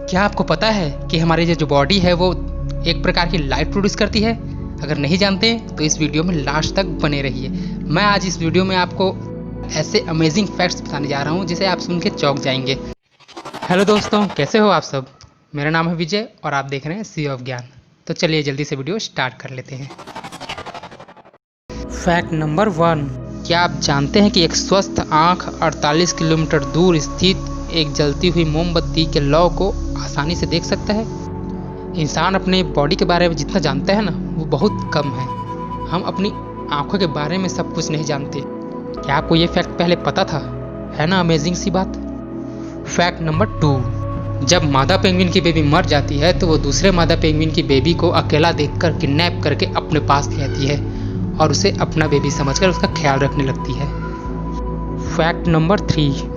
क्या आपको पता है कि हमारी जो बॉडी है वो एक प्रकार की लाइट प्रोड्यूस करती है? अगर नहीं जानते तो इस वीडियो में लास्ट तक बने रहिए। मैं आज इस वीडियो में आपको ऐसे अमेजिंग फैक्ट्स बताने जा रहा हूँ जिसे आप सुन के चौंक जाएंगे। हेलो दोस्तों, कैसे हो आप सब? मेरा नाम है विजय और आप देख रहे हैं सी ऑफ ज्ञान। तो चलिए जल्दी से वीडियो स्टार्ट कर लेते हैं। फैक्ट नंबर 1, क्या आप जानते हैं कि एक स्वस्थ आँख 48 किलोमीटर दूर स्थित एक जलती हुई मोमबत्ती के लौ को आसानी से देख सकता है? इंसान अपने बॉडी के बारे में जितना जानता है ना, वो बहुत कम है। हम अपनी आँखों के बारे में सब कुछ नहीं जानते। क्या आपको ये फैक्ट पहले पता था? है ना अमेजिंग सी बात। फैक्ट नंबर 2, जब मादा पेंगुइन की बेबी मर जाती है तो वो दूसरे मादा पेंगुइन की बेबी को अकेला देखकर किडनैप करके अपने पास ले आती है और उसे अपना बेबी समझकर उसका ख्याल रखने लगती है। फैक्ट नंबर 3,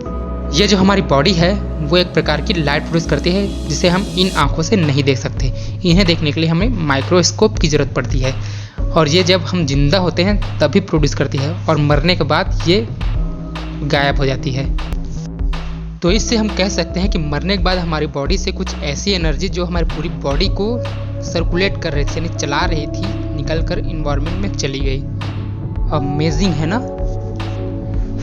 ये जो हमारी बॉडी है वो एक प्रकार की लाइट प्रोड्यूस करती है जिसे हम इन आँखों से नहीं देख सकते। इन्हें देखने के लिए हमें माइक्रोस्कोप की ज़रूरत पड़ती है और ये जब हम जिंदा होते हैं तभी प्रोड्यूस करती है और मरने के बाद ये गायब हो जाती है। तो इससे हम कह सकते हैं कि मरने के बाद हमारी बॉडी से कुछ ऐसी एनर्जी जो हमारी पूरी बॉडी को सर्कुलेट कर रही थी, यानी चला रही थी, निकल कर इन्वायरमेंट में चली गई। अमेजिंग है ना।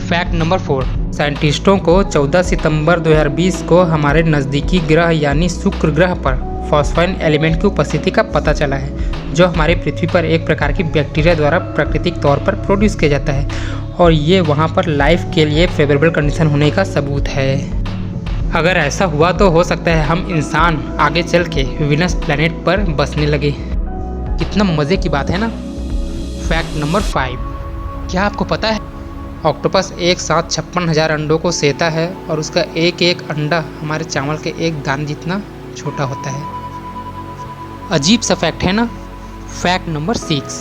फैक्ट नंबर 4, साइंटिस्टों को 14 सितंबर 2020 को हमारे नज़दीकी ग्रह यानी शुक्र ग्रह पर फॉस्फाइन एलिमेंट की उपस्थिति का पता चला है, जो हमारे पृथ्वी पर एक प्रकार की बैक्टीरिया द्वारा प्राकृतिक तौर पर प्रोड्यूस किया जाता है और ये वहाँ पर लाइफ के लिए फेवरेबल कंडीशन होने का सबूत है। अगर ऐसा हुआ तो हो सकता है हम इंसान आगे चल के वीनस प्लैनेट पर बसने लगे। कितना मज़े की बात है ना। फैक्ट नंबर 5, क्या आपको पता है ऑक्टोपस एक साथ 56,000 अंडों को सेता है और उसका एक एक अंडा हमारे चावल के एक दाने जितना छोटा होता है। अजीब सा फैक्ट है ना। फैक्ट नंबर 6,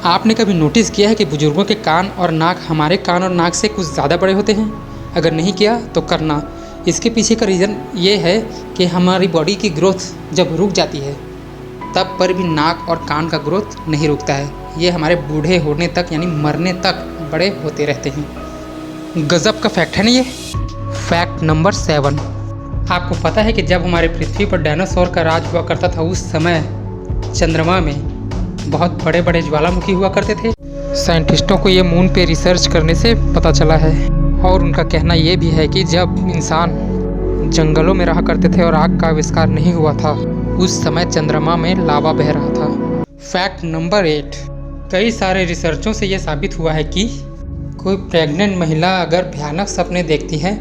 आपने कभी नोटिस किया है कि बुजुर्गों के कान और नाक हमारे कान और नाक से कुछ ज़्यादा बड़े होते हैं? अगर नहीं किया तो करना। इसके पीछे का रीज़न ये है कि हमारी बॉडी की ग्रोथ जब रुक जाती है तब पर भी नाक और कान का ग्रोथ नहीं रुकता है। ये हमारे बूढ़े होने तक यानी मरने तक बड़े होते रहते हैं। गजब का फैक्ट है ना ये। फैक्ट नंबर 7, आपको पता है कि जब हमारे पृथ्वी पर डायनासोर का राज हुआ करता था उस समय चंद्रमा में बहुत बड़े बड़े ज्वालामुखी हुआ करते थे। साइंटिस्टों को ये मून पे रिसर्च करने से पता चला है और उनका कहना ये भी है कि जब इंसान जंगलों में रहा करते थे और आग का आविष्कार नहीं हुआ था उस समय चंद्रमा में लावा बह रहा था। फैक्ट नंबर 8, कई सारे रिसर्चों से यह साबित हुआ है कि कोई प्रेग्नेंट महिला अगर भयानक सपने देखती है,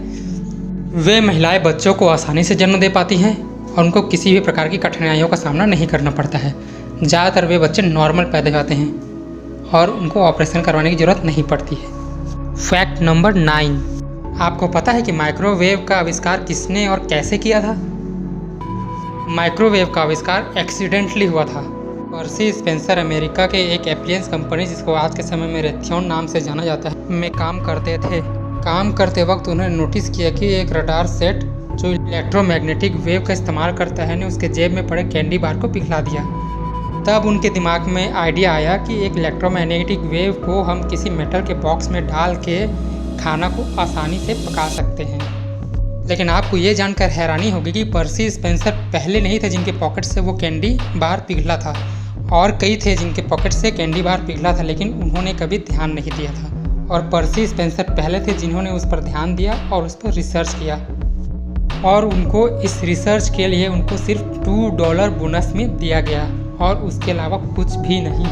वे महिलाएं बच्चों को आसानी से जन्म दे पाती हैं और उनको किसी भी प्रकार की कठिनाइयों का सामना नहीं करना पड़ता है। ज़्यादातर वे बच्चे नॉर्मल पैदा होते हैं और उनको ऑपरेशन करवाने की ज़रूरत नहीं पड़ती है। फैक्ट नंबर 9, आपको पता है कि माइक्रोवेव का आविष्कार किसने और कैसे किया था? माइक्रोवेव का आविष्कार एक्सीडेंटली हुआ था। पर्सी स्पेंसर अमेरिका के एक एप्लियंस कंपनी, जिसको आज के समय में रेथियन नाम से जाना जाता है, में काम करते थे। काम करते वक्त उन्होंने नोटिस किया कि एक रडार सेट जो इलेक्ट्रोमैग्नेटिक वेव का इस्तेमाल करता है ने उसके जेब में पड़े कैंडी बार को पिघला दिया। तब उनके दिमाग में आइडिया आया कि एक इलेक्ट्रोमैग्नेटिक वेव को हम किसी मेटल के बॉक्स में डाल के खाना को आसानी से पका सकते हैं। लेकिन आपको ये जानकर हैरानी होगी कि पर्सी स्पेंसर पहले नहीं थे जिनके पॉकेट से वो कैंडी बार पिघला था, और कई थे जिनके पॉकेट से कैंडी बार पिघला था लेकिन उन्होंने कभी ध्यान नहीं दिया था। और पर्सी स्पेंसर पहले थे जिन्होंने उस पर ध्यान दिया और उस पर रिसर्च किया, और उनको इस रिसर्च के लिए उनको सिर्फ $2 बोनस में दिया गया और उसके अलावा कुछ भी नहीं।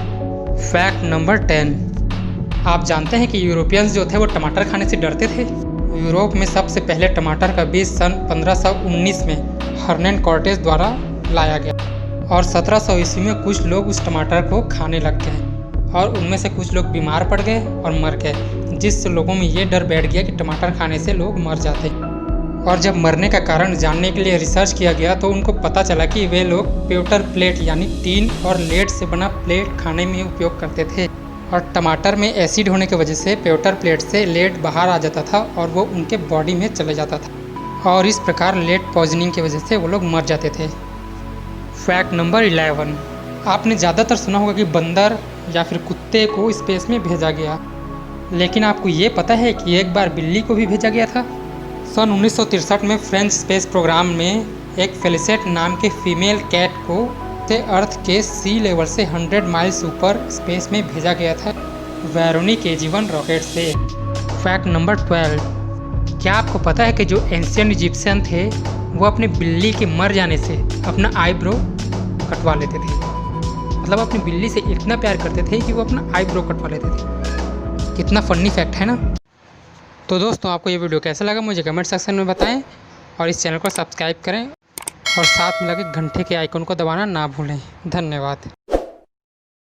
फैक्ट नंबर 10, आप जानते हैं कि यूरोपियंस जो थे वो टमाटर खाने से डरते थे। यूरोप में सबसे पहले टमाटर का बीज सन 1519 में हर्नन कॉर्टेस द्वारा लाया गया और 1700 ईस्वी में कुछ लोग उस टमाटर को खाने लग गए और उनमें से कुछ लोग बीमार पड़ गए और मर गए, जिससे लोगों में ये डर बैठ गया कि टमाटर खाने से लोग मर जाते। और जब मरने का कारण जानने के लिए रिसर्च किया गया तो उनको पता चला कि वे लोग पेवटर प्लेट यानी टीन और लेड से बना प्लेट खाने में उपयोग करते थे और टमाटर में एसिड होने की वजह से पेवटर प्लेट से लेड बाहर आ जाता था और वो उनके बॉडी में चले जाता था और इस प्रकार लेड पॉइजनिंग की वजह से वो लोग मर जाते थे। फैक्ट नंबर 11, आपने ज़्यादातर सुना होगा कि बंदर या फिर कुत्ते को स्पेस में भेजा गया, लेकिन आपको ये पता है कि एक बार बिल्ली को भी भेजा गया था? सन 1963 में फ्रेंच स्पेस प्रोग्राम में एक फेलिसेट नाम के फीमेल कैट को अर्थ के सी लेवल से 100 माइल्स ऊपर स्पेस में भेजा गया था वेरोनी KG-1 रॉकेट से। फैक्ट नंबर 12, क्या आपको पता है कि जो एंशियंट इजिप्शियन थे वो अपनी बिल्ली के मर जाने से अपना आईब्रो कटवा लेते थे। मतलब अपनी बिल्ली से इतना प्यार करते थे कि वो अपना आईब्रो कटवा लेते थे। कितना फनी फैक्ट है ना। तो दोस्तों, आपको ये वीडियो कैसा लगा मुझे कमेंट सेक्शन में बताएं और इस चैनल को सब्सक्राइब करें और साथ में लगे घंटे के आइकन को दबाना ना भूलें। धन्यवाद।